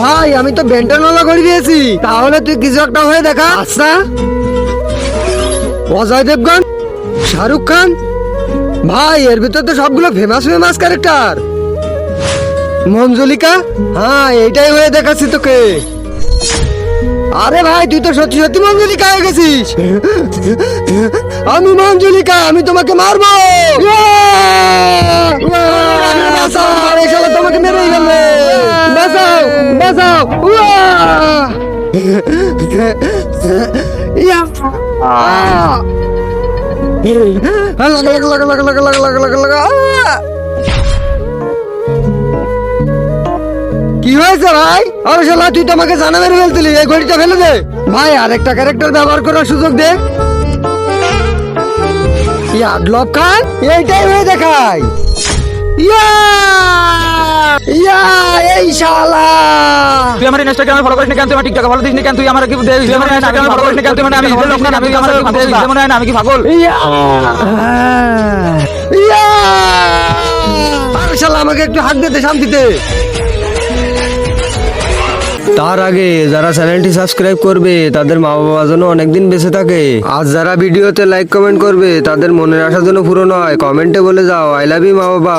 ভাই আমি তো বেন্টানোলা করে দিয়েছি, তাহলে তুই কিছু একটা হয়ে দেখা। আচ্ছা, অজয় দেবগন, শাহরুখ খান, ভাই এর ভিতর তো সবগুলো ফেমাস ক্যারেক্টার। মঞ্জুলিকা, হ্যাঁ এইটাই হয়ে দেখাচ্ছি তোকে। আরে ভাই তুই তো সত্যি সত্যি মঞ্জুলিকা হয়ে গেছিস। আমি মঞ্জুলিকা, আমি তোমাকে মারবো। বাঁচাও, এই শালা তোমাকে মেরেই ফেলবে। বাঁচাও বাঁচাও। ইয়া। কি হয়েছে ভাই? আরে শালা তুই তো আমাকে জানা মেরে ফেলছিলি, এই ঘড়িটা ফেলে দে। ভাই আরেকটা ক্যারেক্টার ব্যবহার করার সুযোগ দে। ইয়াদলব খান, এইটাই হয়ে দেখাই। ইয়া ইয়া, এই শালা তুই আমার ইনস্টাগ্রামে ফলো করিস না কেন? তুই আমার টিকটকে ফলো দিস না কেন? তুই আমার কি তুই আমার ইনস্টাগ্রামে ফলো করিস না কেন? তুই মানে আমি হিরো লোক না, আমি আমার কি মনে হয় না আমি কি পাগল? ইয়া ইয়া। আরে শালা আমাকে একটু হাত দিতে শান্তিতে। তার আগে যারা চ্যানেলটি সাবস্ক্রাইব করবে তাদের মা বাবা যেন অনেকদিন বেঁচে থাকে। আর যারা ভিডিওতে লাইক কমেন্ট করবে তাদের মনের আশা যেন পূরণ হয়। কমেন্টে বলে যাও আই লাভ ইউ মা বাবা।